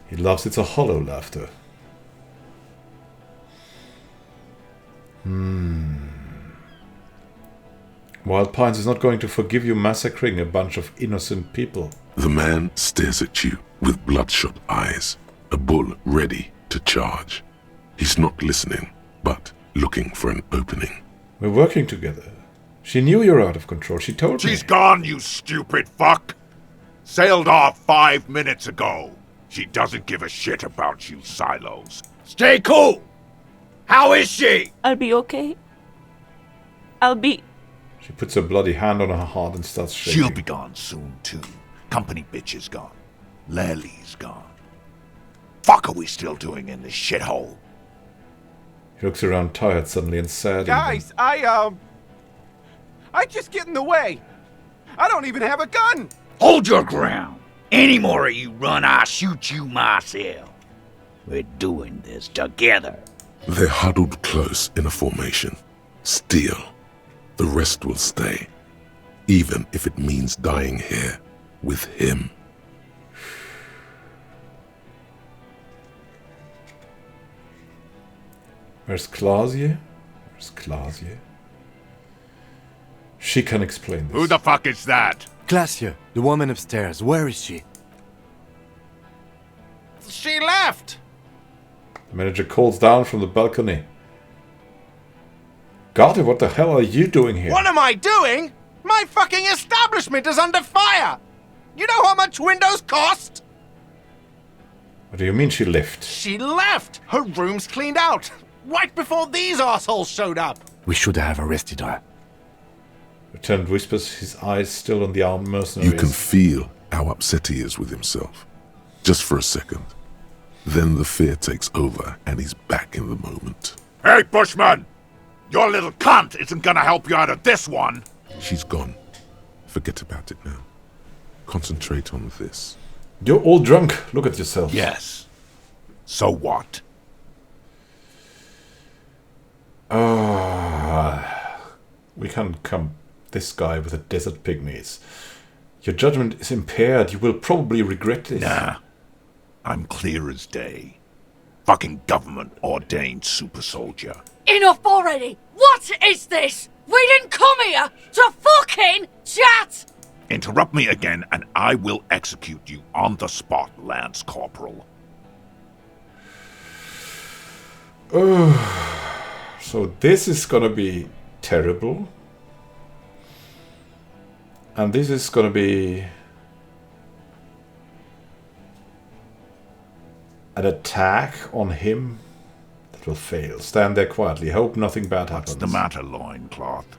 He laughs. It's a hollow laughter. Wild Pines is not going to forgive you massacring a bunch of innocent people. The man stares at you with bloodshot eyes, a bull ready to charge. He's not listening, but looking for an opening. We're working together. She knew you were out of control. She told me. She's gone, you stupid fuck! Sailed off 5 minutes ago. She doesn't give a shit about you, Silos. Stay cool! How is she? I'll be okay. I'll be... She puts a bloody hand on her heart and starts shaking. She'll be gone soon, too. Company bitch is gone. Lely's gone. Fuck are we still doing in this shithole? He looks around tired suddenly and sad. Guys, I just get in the way. I don't even have a gun. Hold your ground. Any more of you run, I'll shoot you myself. We're doing this together. They're huddled close in a formation. Still, the rest will stay, even if it means dying here with him. Where's Clausier? She can explain this. Who the fuck is that? Glacier, the woman upstairs. Where is she? She left. The manager calls down from the balcony. Garter, what the hell are you doing here? What am I doing? My fucking establishment is under fire. You know how much windows cost? What do you mean she left? She left. Her room's cleaned out. Right before these assholes showed up. We should have arrested her. Lieutenant whispers, his eyes still on the armed mercenaries. You can feel how upset he is with himself. Just for a second. Then the fear takes over and he's back in the moment. Hey, Bushman! Your little cunt isn't gonna help you out of this one! She's gone. Forget about it now. Concentrate on this. You're all drunk. Look at yourself. Yes. So what? We can't come this guy with the desert pygmies. Your judgment is impaired. You will probably regret this. Nah. I'm clear as day. Fucking government-ordained super soldier. Enough already! What is this? We didn't come here to fucking chat! Interrupt me again and I will execute you on the spot, Lance Corporal. So this is gonna be terrible. And this is gonna be an attack on him that will fail. Stand there quietly. Hope nothing bad happens. What's the matter, loincloth?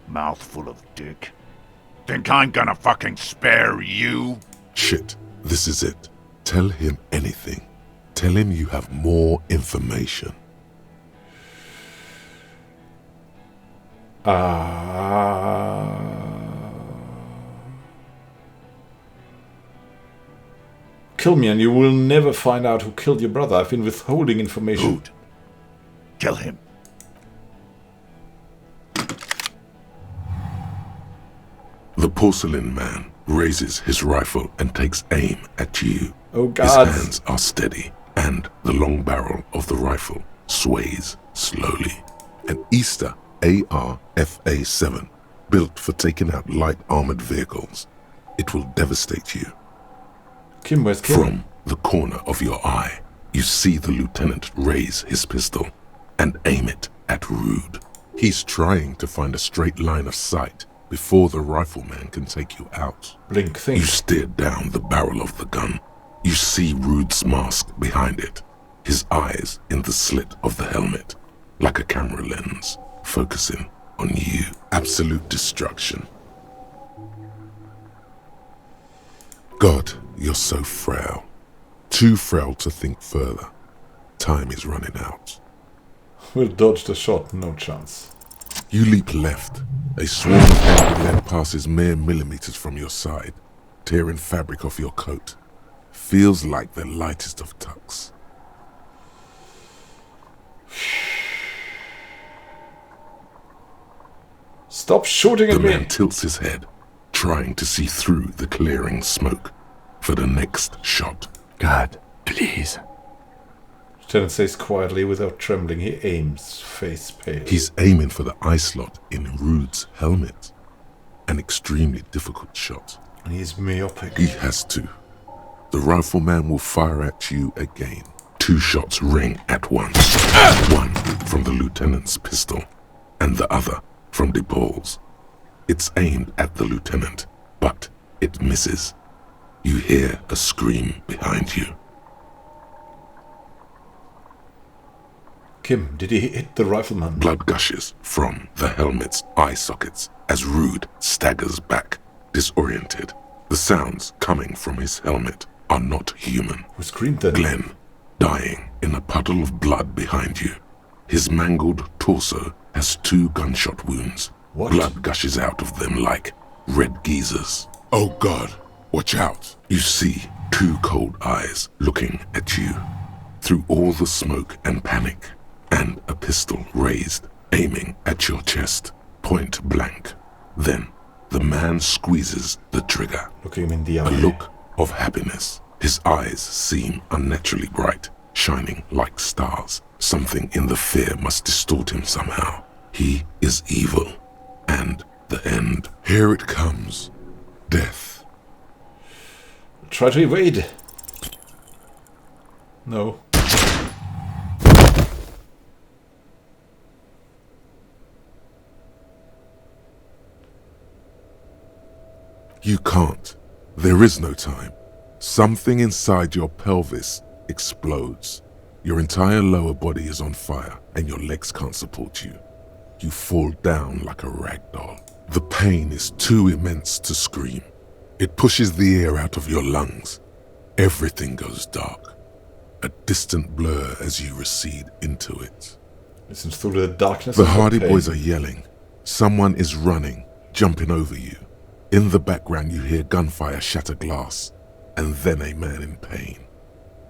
Mouth full of dick. Think I'm gonna fucking spare you? Shit, this is it. Tell him anything. Tell him you have more information. Kill me and you will never find out who killed your brother. I've been withholding information. Good. Kill him. The porcelain man raises his rifle and takes aim at you. Oh God. His hands are steady, and the long barrel of the rifle sways slowly. An Easter AR-FA-7, built for taking out light armored vehicles. It will devastate you. Kim, where's Kim? From the corner of your eye, you see the lieutenant raise his pistol and aim it at Rude. He's trying to find a straight line of sight before the rifleman can take you out. Blink, think. You stare down the barrel of the gun. You see Rude's mask behind it, his eyes in the slit of the helmet, like a camera lens, focusing on you. Absolute destruction. God, you're so frail. Too frail to think further. Time is running out. We'll dodge the shot, no chance. You leap left. A swarm of angry lead passes mere millimeters from your side, tearing fabric off your coat. Feels like the lightest of tucks. Stop shooting at The me! man tilts his head, trying to see through the clearing smoke for the next shot. God Please. Lieutenant says quietly without trembling. He aims, face pale. He's aiming for the eye slot in Rude's helmet. An extremely difficult shot. And he's myopic. He has to. The rifleman will fire at you again. 2 shots ring at once. One from the lieutenant's pistol, and the other from DePaul's. It's aimed at the lieutenant, but it misses. You hear a scream behind you. Kim, did he hit the rifleman? Blood gushes from the helmet's eye sockets as Rude staggers back, disoriented. The sounds coming from his helmet are not human. Who screamed then? Glenn, dying in a puddle of blood behind you. His mangled torso has 2 gunshot wounds. What? Blood gushes out of them like red geysers. Oh God, watch out. You see 2 cold eyes looking at you through all the smoke and panic, and a pistol raised, aiming at your chest, point blank. Then the man squeezes the trigger. Looking him in the eye. A look of happiness. His eyes seem unnaturally bright, shining like stars. Something in the fear must distort him somehow. He is evil, and the end. Here it comes. Death. Try to evade. No. You can't. There is no time. Something inside your pelvis explodes. Your entire lower body is on fire, and your legs can't support you. You fall down like a rag doll. The pain is too immense to scream. It pushes the air out of your lungs. Everything goes dark. A distant blur as you recede into it. Listens through the darkness. The of Hardy pain. Boys are yelling. Someone is running, jumping over you. In the background you hear gunfire shatter glass, and then a man in pain.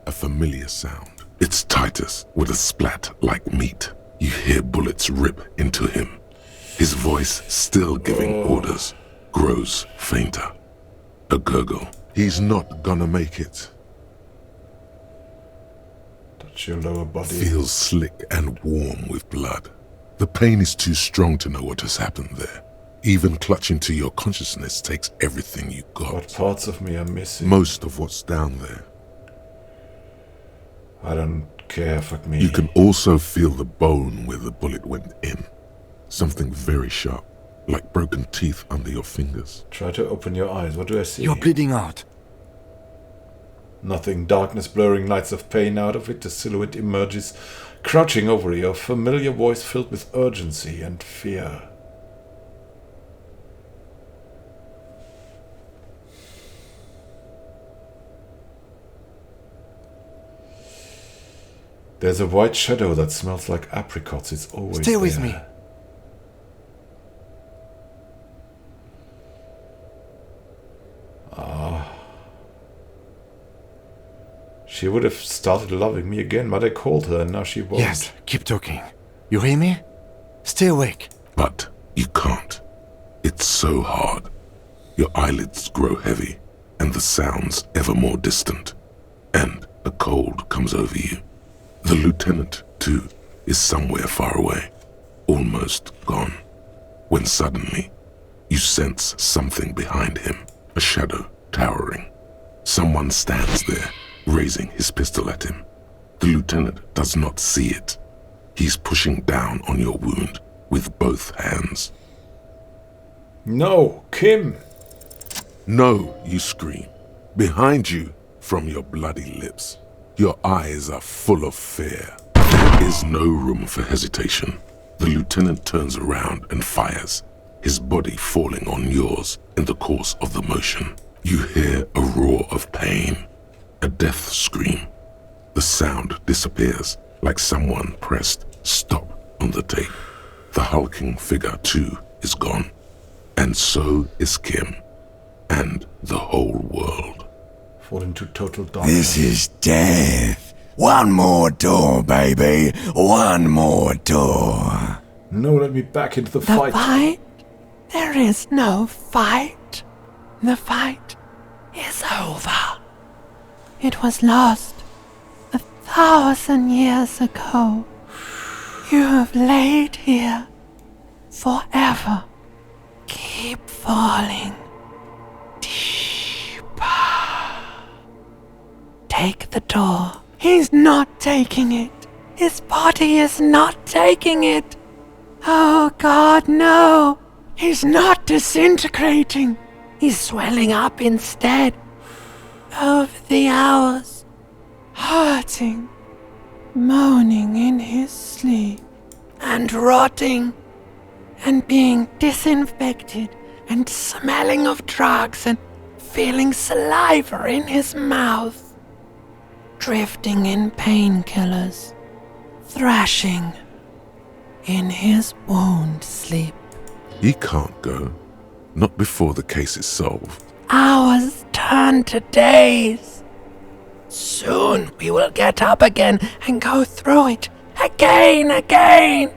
A familiar sound. It's Titus with a splat like meat. You hear bullets rip into him. His voice, still giving orders, grows fainter. A gurgle. He's not gonna make it. Touch your lower body. Feels slick and warm with blood. The pain is too strong to know what has happened there. Even clutching to your consciousness takes everything you got. What parts of me are missing? Most of what's down there. I don't care, fuck me. You can also feel the bone where the bullet went in. Something very sharp, like broken teeth under your fingers. Try to open your eyes. What do I see? You're bleeding out. Nothing. Darkness blurring lights of pain. Out of it, a silhouette emerges, crouching over you, a familiar voice filled with urgency and fear. There's a white shadow that smells like apricots. It's always Stay with there. me. She would have started loving me again, but I called her and now she won't. Yes, keep talking. You hear me? Stay awake. But you can't. It's so hard. Your eyelids grow heavy, and the sounds ever more distant. And a cold comes over you. The lieutenant, too, is somewhere far away, almost gone, when suddenly you sense something behind him, a shadow towering. Someone stands there, raising his pistol at him. The lieutenant does not see it. He's pushing down on your wound with both hands. No, Kim! No, you scream. Behind you, from your bloody lips. Your eyes are full of fear. There is no room for hesitation. The lieutenant turns around and fires, his body falling on yours in the course of the motion. You hear a roar of pain, a death scream. The sound disappears like someone pressed stop on the tape. The hulking figure, too, is gone. And so is Kim, and the whole world. Fall into total darkness. This is death. One more door, baby. One more door. No, let me back into the The fight. fight? There is no fight. The fight is over. It was lost hours and years ago. You have laid here forever. Keep falling deeper. Take the door. He's not taking it. His body is not taking it. Oh God, no. He's not disintegrating. He's swelling up instead. Over the hours, hurting, moaning in his sleep, and rotting, and being disinfected, and smelling of drugs, and feeling saliva in his mouth, drifting in painkillers, thrashing in his wound sleep. He can't go. Not before the case is solved. Hours turn to days. Soon we will get up again and go through it again.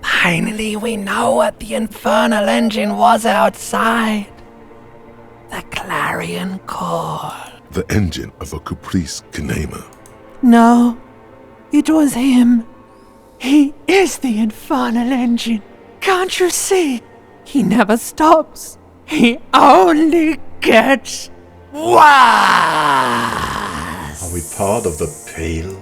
Finally we know what the infernal engine was outside. The clarion call. The engine of a Caprice Kinema. No, it was him. He is the infernal engine. Can't you see? He never stops. He only gets worse. Are we part of the Pale?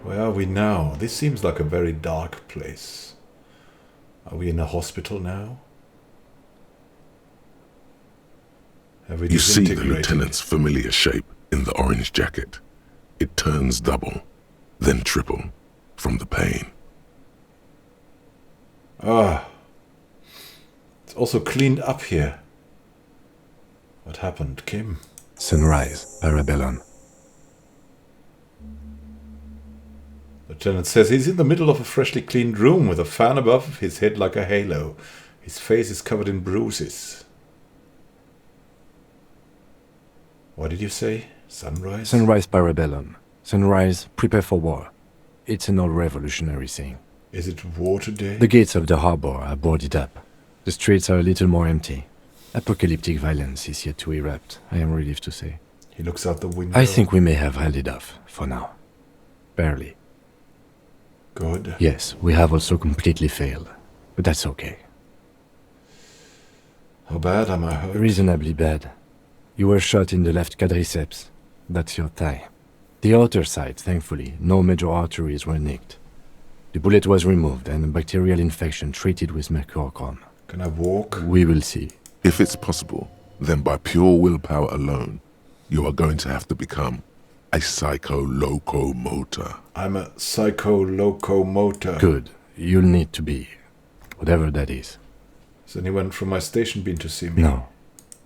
Where are we now? This seems like a very dark place. Are we in a hospital now? Have we You see the disintegrated? lieutenant's familiar shape in the orange jacket. It turns double, then triple, from the pain. Ah. It's also cleaned up here. What happened, Kim? Sunrise, Parabellum. Lieutenant says he's in the middle of a freshly cleaned room with a fan above his head like a halo. His face is covered in bruises. What did you say? Sunrise? Sunrise, Parabellum. Sunrise, prepare for war. It's an old revolutionary saying. Is it war today? The gates of the harbor are boarded up. The streets are a little more empty. Apocalyptic violence is yet to erupt, I am relieved to say. He looks out the window. I think we may have held it off, for now. Barely. Good. Yes, we have also completely failed. But that's okay. How bad am I hurt? Reasonably bad. You were shot in the left quadriceps. That's your thigh. The outer side, thankfully, no major arteries were nicked. The bullet was removed and a bacterial infection treated with mercurochrome. Can I walk? We will see. If it's possible, then by pure willpower alone, you are going to have to become a psycho-locomotor. I'm a psycho-locomotor. Good. You'll need to be. Whatever that is. Has anyone from my station been to see me? No.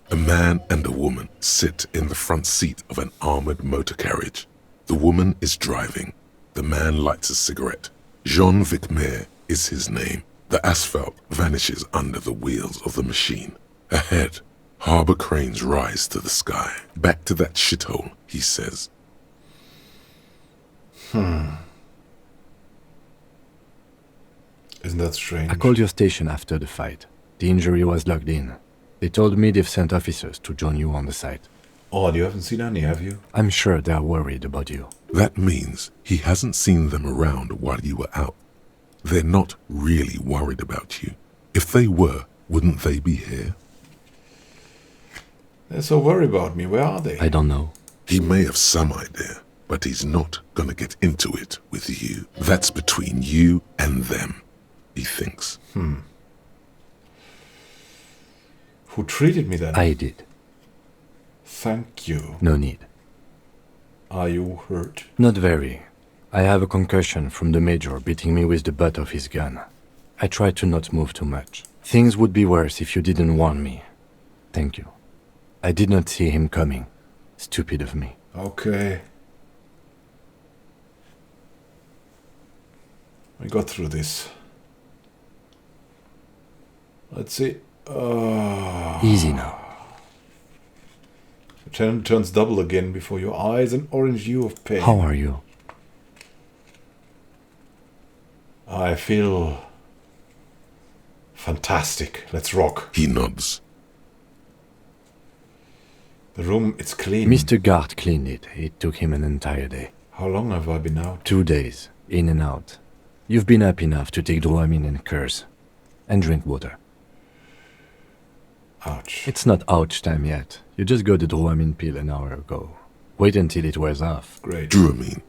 A man and a woman sit in the front seat of an armored motor carriage. The woman is driving. The man lights a cigarette. Jean Vicmer is his name. The asphalt vanishes under the wheels of the machine. Ahead, harbor cranes rise to the sky. Back to that shithole, he says. Isn't that strange? I called your station after the fight. The injury was logged in. They told me they've sent officers to join you on the site. Odd, you haven't seen any, have you? I'm sure they're worried about you. That means he hasn't seen them around while you were out. They're not really worried about you. If they were, wouldn't they be here? They're so worried about me. Where are they? I don't know. He may have some idea, but he's not gonna get into it with you. That's between you and them, he thinks. Who treated me then? I did. Thank you. No need. Are you hurt? Not very. I have a concussion from the major beating me with the butt of his gun. I tried to not move too much. Things would be worse if you didn't warn me. Thank you. I did not see him coming. Stupid of me. Okay. We got through this. Let's see. Easy now. Lieutenant turns double again before your eyes, an orange hue of pain. How are you? I feel fantastic. Let's rock. He nods. The room, it's clean. Mr. Gart cleaned it. It took him an entire day. How long have I been out? 2 days, in and out. You've been up enough to take Dramamine and curse. And drink water. Ouch. It's not ouch time yet. You just got the Dramamine pill an hour ago. Wait until it wears off. Great. Dramamine.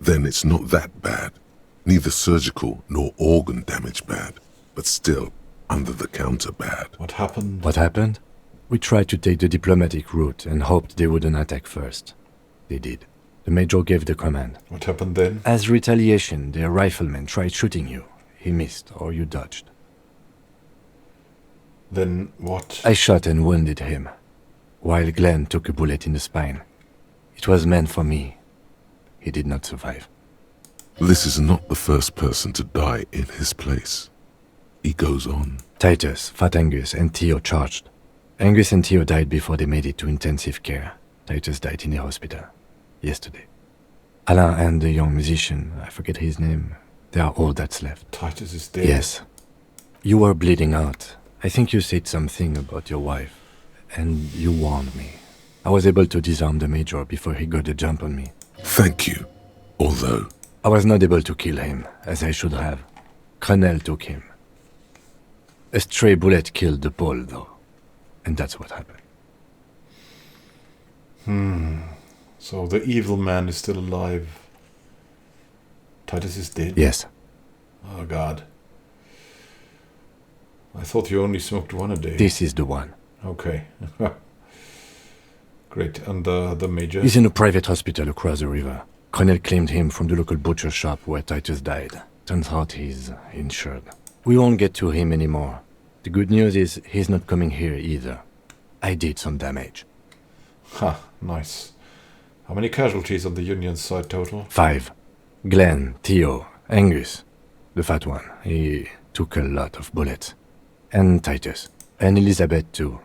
Then it's not that bad. Neither surgical nor organ damage bad, but still under the counter bad. What happened? What happened? We tried to take the diplomatic route and hoped they wouldn't attack first. They did. The Major gave the command. What happened then? As retaliation, their rifleman tried shooting you. He missed, or you dodged. Then what? I shot and wounded him, while Glenn took a bullet in the spine. It was meant for me. He did not survive. This is not the first person to die in his place. He goes on. Titus, Fat Angus, and Theo charged. Angus and Theo died before they made it to intensive care. Titus died in the hospital. Yesterday. Alain and the young musician, I forget his name, they are all that's left. Titus is dead. Yes. You were bleeding out. I think you said something about your wife. And you warned me. I was able to disarm the Major before he got the jump on me. Thank you. Although... I was not able to kill him, as I should have. Crenel took him. A stray bullet killed the Pole, though. And that's what happened. So the evil man is still alive. Titus is dead? Yes. Oh, God. I thought you only smoked one a day. This is the one. Okay. Great. And the Major? He's in a private hospital across the river. Crenel claimed him from the local butcher shop where Titus died. Turns out he's insured. We won't get to him anymore. The good news is he's not coming here either. I did some damage. Ha, nice. How many casualties on the Union side total? 5. Glenn, Theo, Angus. The fat one. He took a lot of bullets. And Titus. And Elizabeth too.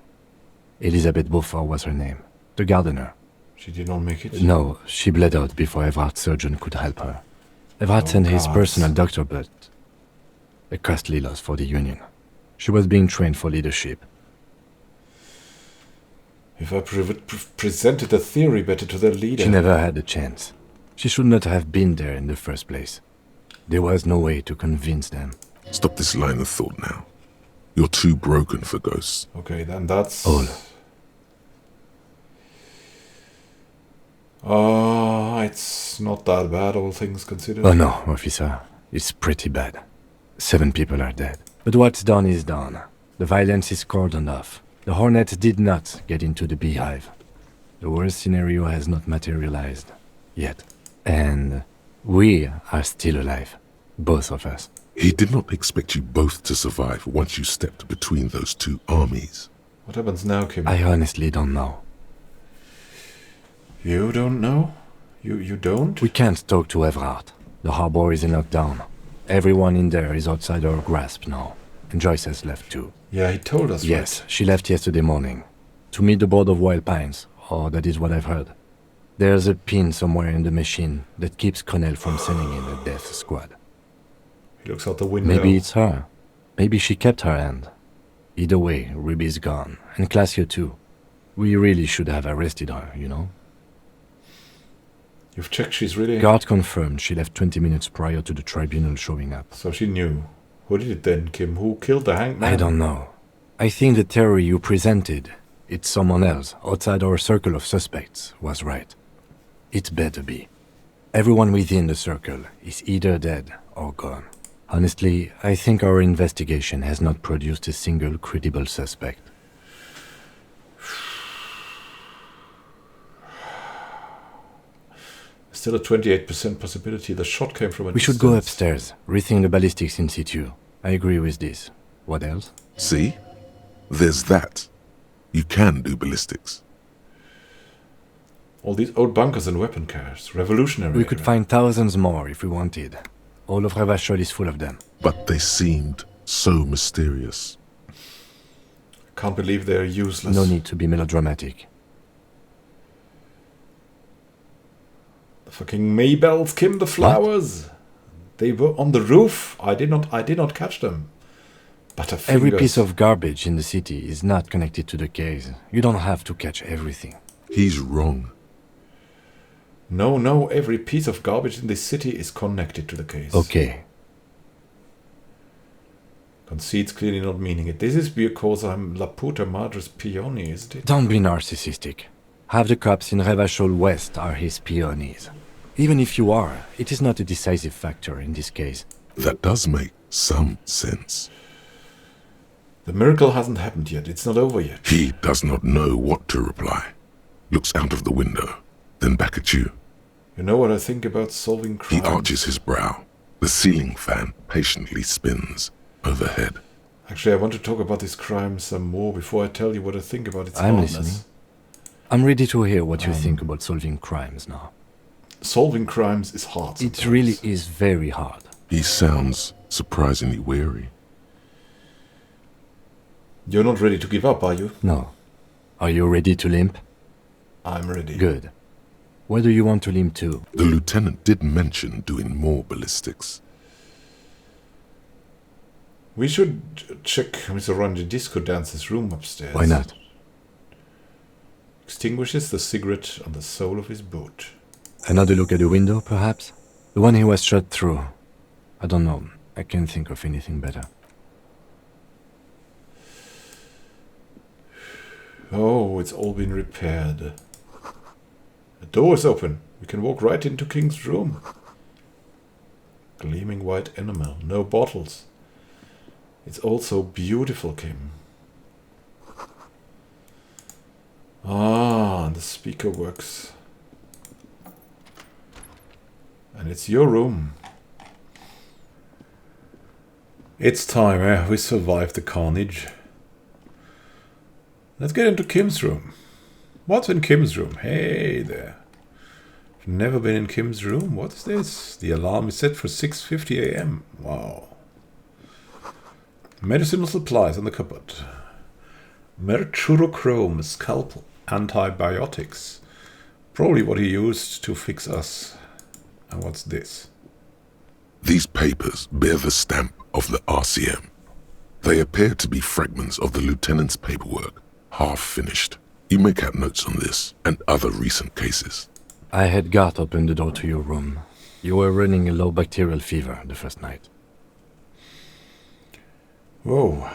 Elizabeth Beaufort was her name. The gardener. She did not make it? No, she bled out before Everard's surgeon could help her. Everard sent his personal doctor, but a costly loss for the Union. She was being trained for leadership. If I presented a theory better to their leader... She never had a chance. She should not have been there in the first place. There was no way to convince them. Stop this line of thought now. You're too broken for ghosts. Okay, then that's... All. It's not that bad, all things considered. Oh no, officer. It's pretty bad. 7 people are dead. But what's done is done. The violence is cordoned off. The Hornets did not get into the beehive. The worst scenario has not materialized. Yet. And we are still alive. Both of us. He did not expect you both to survive once you stepped between those two armies. What happens now, Kim? I honestly don't know. You don't know? You don't? We can't talk to Everard. The harbor is in lockdown. Everyone in there is outside our grasp now. And Joyce has left too. Yeah, he told us. Yes, right? she left yesterday morning. To meet the board of Wild Pines, or that is what I've heard. There's a pin somewhere in the machine that keeps Crenel from sending in a death squad. He looks out the window. Maybe it's her. Maybe she kept her hand. Either way, Ruby's gone. And Claudia too. We really should have arrested her, you know? You've checked she's really... Guard confirmed she left 20 minutes prior to the tribunal showing up. So she knew. Who did it then, Kim? Who killed the hangman? I don't know. I think the theory you presented, it's someone else, outside our circle of suspects, was right. It better be. Everyone within the circle is either dead or gone. Honestly, I think our investigation has not produced a single credible suspect. Still a 28% possibility the shot came from a We should go upstairs, rethink the ballistics in situ. I agree with this. What else? See? There's that. You can do ballistics. All these old bunkers and weapon caches. Revolutionary. We could find thousands more if we wanted. All of Revachol is full of them. But they seemed so mysterious. Can't believe they're useless. No need to be melodramatic. The fucking Maybells, Kim, the flowers. What? They were on the roof. I did not catch them. Butterfingers. Every piece of garbage in the city is not connected to the case. You don't have to catch everything. He's wrong. No, every piece of garbage in this city is connected to the case. Okay. Conceit's clearly not meaning it. This is because I'm La Puta Madre's peony, isn't it? Don't be narcissistic. Half the cops in Revachol West are his peonies. Even if you are, it is not a decisive factor in this case. That does make some sense. The miracle hasn't happened yet. It's not over yet. He does not know what to reply. Looks out of the window, then back at you. You know what I think about solving crimes? He arches his brow. The ceiling fan patiently spins overhead. Actually, I want to talk about this crime some more before I tell you what I think about its I'm hardness. listening. I'm ready to hear what you think about solving crimes now. Solving crimes is hard sometimes. It really is very hard. He sounds surprisingly weary. You're not ready to give up, are you? No. Are you ready to limp? I'm ready. Good. Where do you want to limp to? The lieutenant did mention doing more ballistics. We should check Mr. Ronji Disco Dance's room upstairs. Why not? Extinguishes the cigarette on the sole of his boot. Another look at the window, perhaps? The one he was shot through. I don't know. I can't think of anything better. Oh, it's all been repaired. The door is open. We can walk right into King's room. Gleaming white enamel. No bottles. It's all so beautiful, Kim. Ah, and the speaker works. And it's your room. It's time, eh? We survived the carnage. Let's get into Kim's room. What's in Kim's room? Hey there. I've never been in Kim's room. What is this? The alarm is set for 6:50 a.m. Wow. Medicinal supplies in the cupboard. Mercurochrome, scalpel, antibiotics. Probably what he used to fix us. And what's this? These papers bear the stamp of the RCM. They appear to be fragments of the lieutenant's paperwork, half finished. You make out notes on this and other recent cases. I had Gart open the door to your room. You were running a low bacterial fever the first night. Whoa.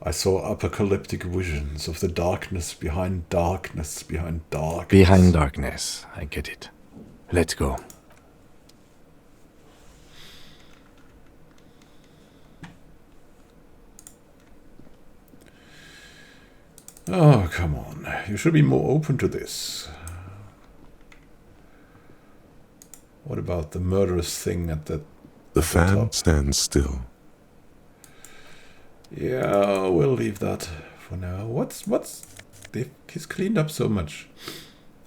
I saw apocalyptic visions of the darkness behind darkness behind darkness. Behind darkness, I get it. Let's go. Oh, come on. You should be more open to this. What about the murderous thing at the fan top? stands still. Yeah, we'll leave that for now. He's cleaned up so much.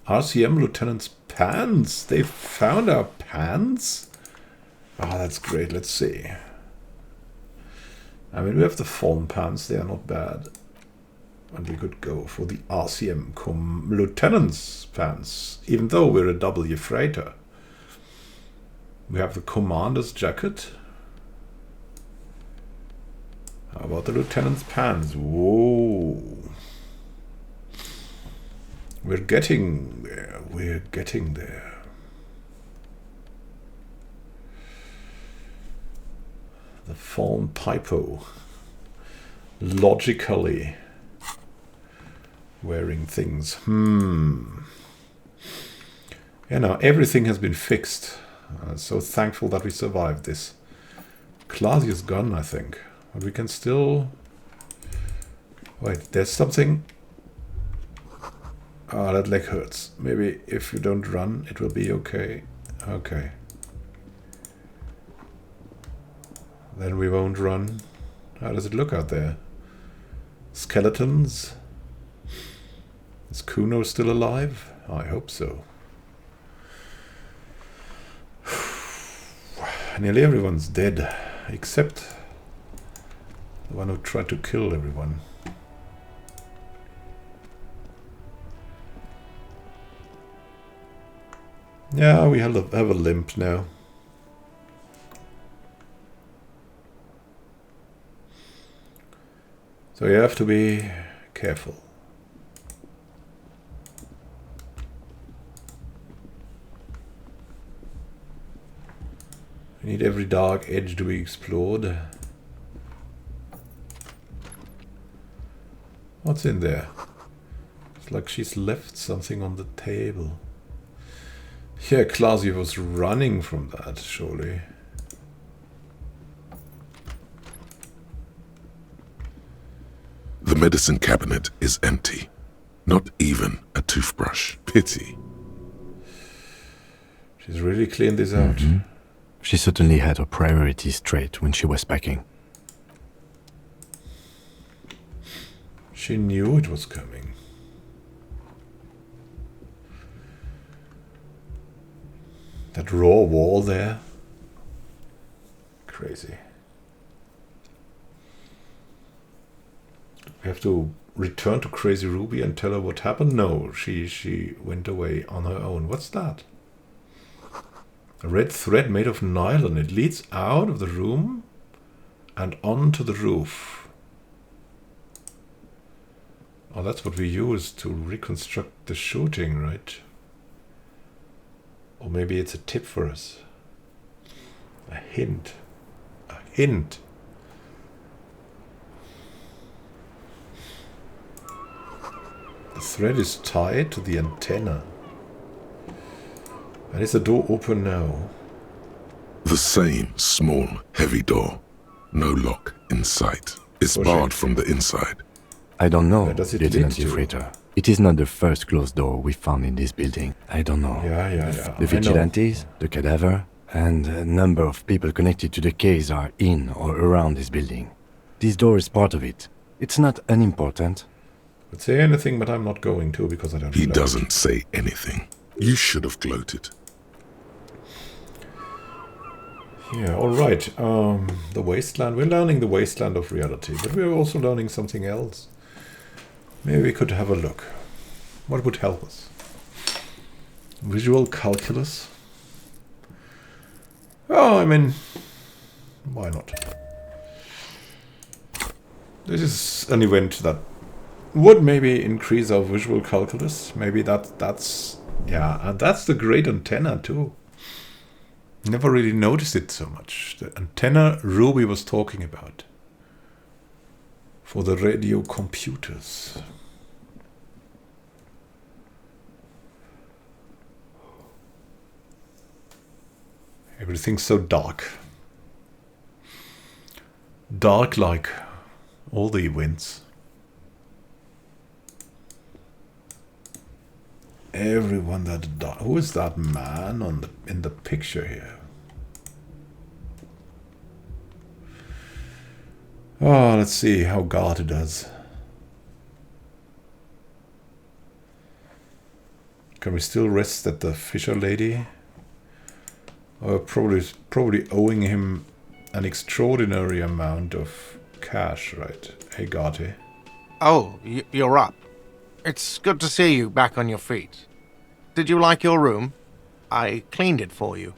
RCM Lieutenant's pants. They found our pants? Ah, that's great. Let's see. I mean, we have the fallen pants. They are not bad. And we could go for the RCM Lieutenant's pants, even though we're a W freighter. We have the commander's jacket. How about the lieutenant's pants? Whoa. We're getting there. We're getting there. The fallen Pipo. Logically wearing things. Yeah, now everything has been fixed. So thankful that we survived this. Clausius gone, I think. But we can still... Wait, there's something... Ah, that leg hurts. Maybe if you don't run, it will be okay. Okay. Then we won't run. How does it look out there? Skeletons? Is Kuno still alive? I hope so. Nearly everyone's dead, except the one who tried to kill everyone. Yeah, we have a limp now. So you have to be careful. Need every dark edge to be explored. What's in there? It's like she's left something on the table. Yeah, Klasi was running from that, surely. The medicine cabinet is empty. Not even a toothbrush. Pity. She's really cleaned this out. She certainly had her priorities straight when she was packing. She knew it was coming. That raw wall there. Crazy. We have to return to Crazy Ruby and tell her what happened? No, she went away on her own. What's that? A red thread made of nylon. It leads out of the room and onto the roof. Oh, that's what we use to reconstruct the shooting, right? Or maybe it's a tip for us. A hint. A hint. The thread is tied to the antenna. And is the door open now? The same small, heavy door. No lock in sight. It's barred from the inside. I don't know, Where does it Lieutenant lead to? Defrater. It is not the first closed door we found in this building. I don't know. Yeah. The vigilantes, the cadaver, and a number of people connected to the case are in or around this building. This door is part of it. It's not unimportant. Could say anything, but I'm not going to because I don't He know. doesn't say anything. You should have gloated. Yeah, alright. The wasteland. We're learning the wasteland of reality, but we're also learning something else. Maybe we could have a look. What would help us? Visual calculus? Oh, I mean, why not? This is an event that would maybe increase our visual calculus. Maybe that's... Yeah, and that's the great antenna too. Never really noticed it so much. The antenna Ruby was talking about. For the radio computers. Everything's so dark. Dark like all the events. Everyone that died. Who is that man on in the picture here? Oh, let's see how Garter does. Can we still rest at the Fisher lady? Or probably owing him an extraordinary amount of cash, right? Hey, Garter. Oh, you're up. It's good to see you back on your feet. Did you like your room? I cleaned it for you.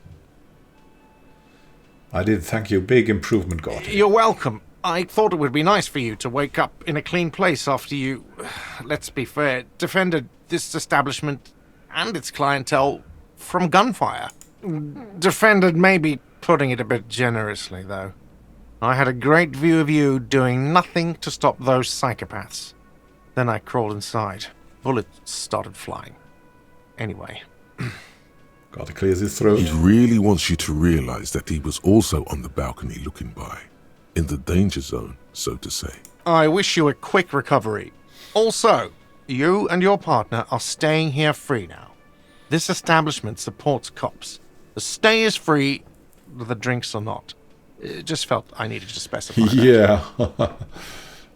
I did, thank you. Big improvement, Garter. You're welcome. I thought it would be nice for you to wake up in a clean place after you, let's be fair, defended this establishment and its clientele from gunfire. Defended may be putting it a bit generously, though. I had a great view of you doing nothing to stop those psychopaths. Then I crawled inside. Bullets started flying. Anyway. Garter clears his throat. He really wants you to realize that he was also on the balcony looking by. In the danger zone, so to say. I wish you a quick recovery. Also, you and your partner are staying here free now. This establishment supports cops. The stay is free, the drinks are not. It just felt I needed to specify that. Yeah.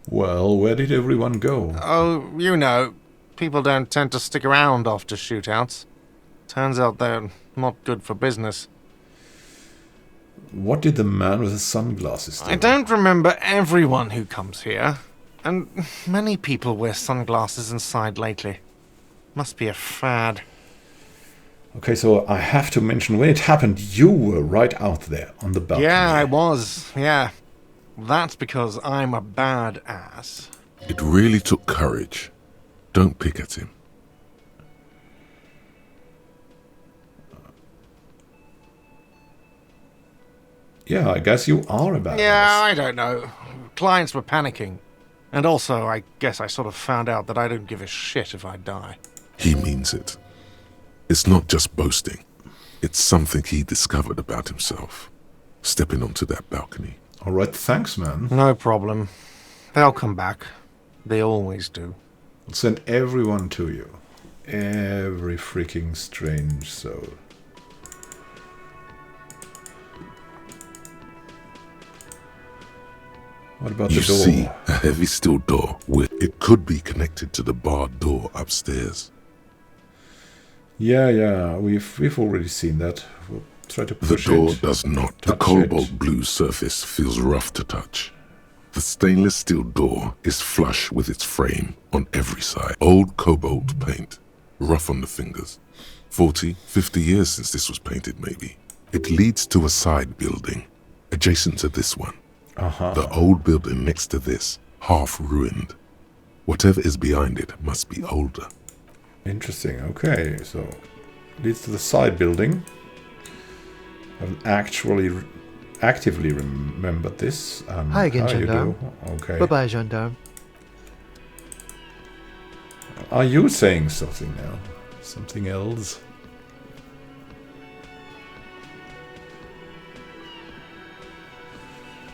Well, where did everyone go? Oh, you know, people don't tend to stick around after shootouts. Turns out they're not good for business. What did the man with the sunglasses do? I don't remember everyone who comes here. And many people wear sunglasses inside lately. Must be a fad. Okay, so I have to mention, when it happened, you were right out there on the balcony. Yeah, I was. Yeah. That's because I'm a badass. It really took courage. Don't pick at him. Yeah, I guess you are a badass. Yeah, I don't know. Clients were panicking. And also, I guess I sort of found out that I don't give a shit if I die. He means it. It's not just boasting. It's something he discovered about himself. Stepping onto that balcony. All right, thanks, man. No problem. They'll come back. They always do. I'll send everyone to you. Every freaking strange soul. What about You the door? see a heavy steel door with it could be connected to the barred door upstairs. Yeah, we've already seen that. We'll try to The push it. door does not. The touch cobalt it. blue surface feels rough to touch. The stainless steel door is flush with its frame on every side. Old cobalt paint, rough on the fingers. 40, 50 years since this was painted, maybe. It leads to a side building, adjacent to this one. The old building next to this, half ruined. Whatever is behind it must be older. Interesting. Okay, so leads to the side building. I haven't actually actively remembered this. Hi again, how you gendarme. do? Okay. Bye-bye, gendarme. Are you saying something now? Something else?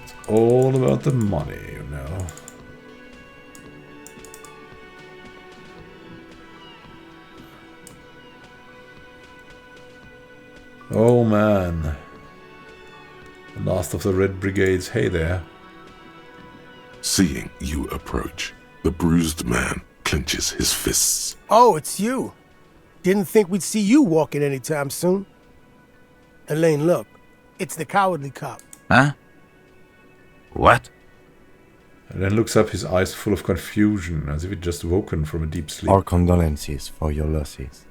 It's all about the money, you know. Oh man. The last of the Red Brigades. Hey there. Seeing you approach, the bruised man clenches his fists. Oh, it's you. Didn't think we'd see you walking anytime soon. Elaine, look. It's the cowardly cop. Huh? What? And then looks up, his eyes full of confusion, as if he'd just woken from a deep sleep. Our condolences for your losses.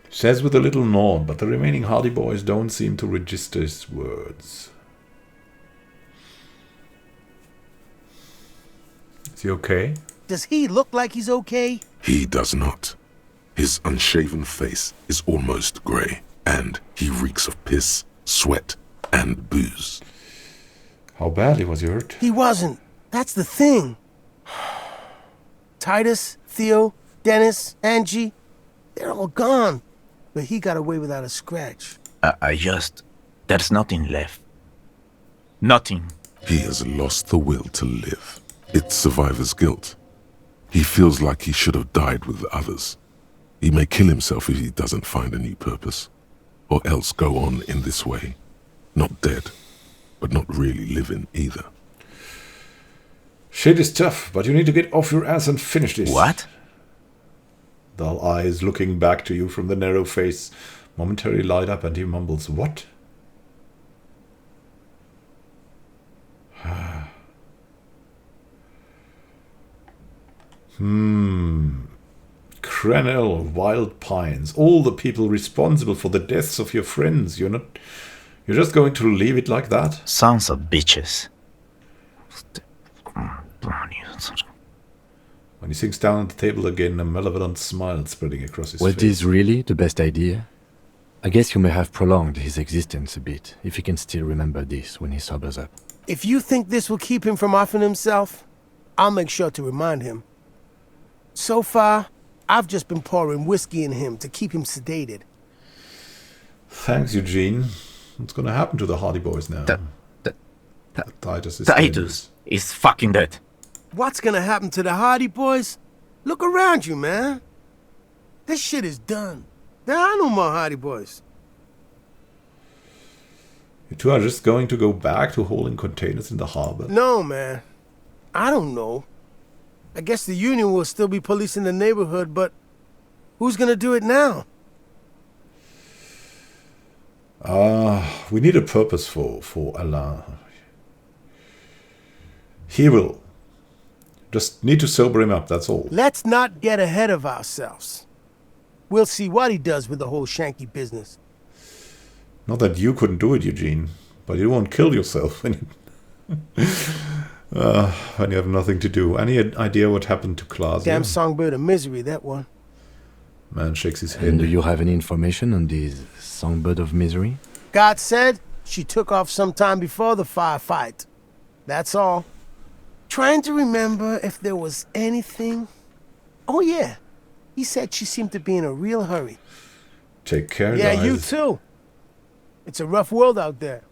Says with a little nod, but the remaining Hardy Boys don't seem to register his words. Is he okay? Does he look like he's okay? He does not. His unshaven face is almost grey, and he reeks of piss, sweat, and booze. How badly was he hurt? He wasn't. That's the thing. Titus, Theo, Dennis, Angie, they're all gone. But he got away without a scratch. There's nothing left. Nothing. He has lost the will to live. It's survivor's guilt. He feels like he should have died with the others. He may kill himself if he doesn't find a new purpose, or else go on in this way. Not dead, but not really living either. Shit is tough, but you need to get off your ass and finish this. What? Dull eyes looking back to you from the narrow face momentarily light up, and he mumbles, "What?" Cranell, Wild Pines, all the people responsible for the deaths of your friends. You're just going to leave it like that? Sons of bitches. When he sinks down at the table again, a malevolent smile spreading across his Was face. this really the best idea? I guess you may have prolonged his existence a bit, if he can still remember this when he sobers up. If you think this will keep him from offing himself, I'll make sure to remind him. So far, I've just been pouring whiskey in him to keep him sedated. Thanks, Eugene. What's going to happen to the Hardy Boys now? Titus is fucking dead. What's gonna happen to the Hardy Boys? Look around you, man. This shit is done. There are no more Hardy Boys. You two are just going to go back to hauling containers in the harbor? No, man. I don't know. I guess the Union will still be policing the neighborhood, but who's gonna do it now? We need a purpose for Alain. He will. Just need to sober him up, that's all. Let's not get ahead of ourselves. We'll see what he does with the whole Shanky business. Not that you couldn't do it, Eugene, but you won't kill yourself when you have nothing to do. Any idea what happened to Klaas? Damn songbird of misery, that one. Man shakes his head. And do you have any information on this songbird of misery? God said she took off sometime before the firefight. That's all. Trying to remember if there was anything. Oh, yeah. He said she seemed to be in a real hurry. Take care, Yeah, guys. you too. It's a rough world out there.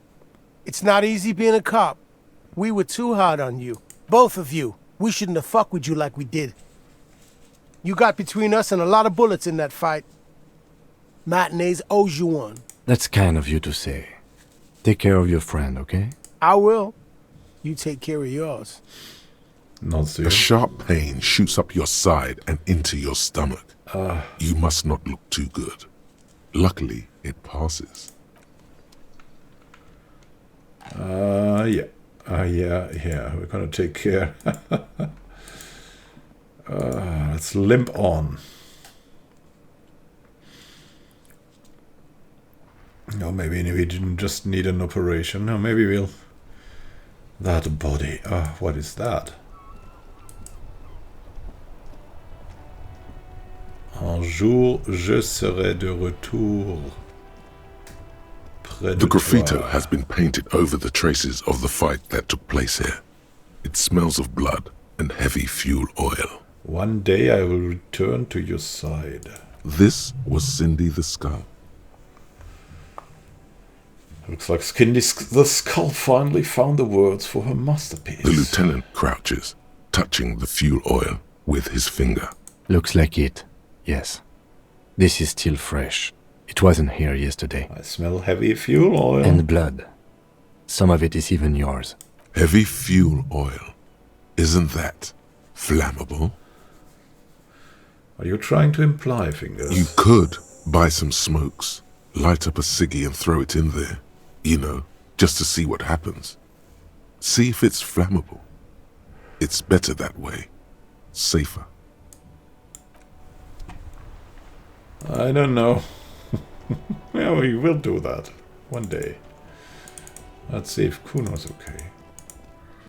It's not easy being a cop. We were too hard on you. Both of you. We shouldn't have fucked with you like we did. You got between us and a lot of bullets in that fight. Matinees owes you one. That's kind of you to say. Take care of your friend, okay? I will. You take care of yours. Not so. A sharp pain shoots up your side and into your stomach. You must not look too good. Luckily, it passes. Yeah. Yeah. We're gonna take care. Let's limp on. No, maybe we didn't just need an operation. No, maybe we'll... That body. What is that? Un jour, je serai de retour. Près de The graffito toi. has been painted over the traces of the fight that took place here. It smells of blood and heavy fuel oil. One day I will return to your side. This was Cindy the Skull. Looks like Cindy the Skull finally found the words for her masterpiece. The lieutenant crouches, touching the fuel oil with his finger. Looks like it. Yes. This is still fresh. It wasn't here yesterday. I smell heavy fuel oil. And blood. Some of it is even yours. Heavy fuel oil. Isn't that flammable? Are you trying to imply, Fingers? You could buy some smokes, light up a ciggy and throw it in there. You know, just to see what happens. See if it's flammable. It's better that way. Safer. I don't know. Yeah, we will do that one day. Let's see if Kuno's okay.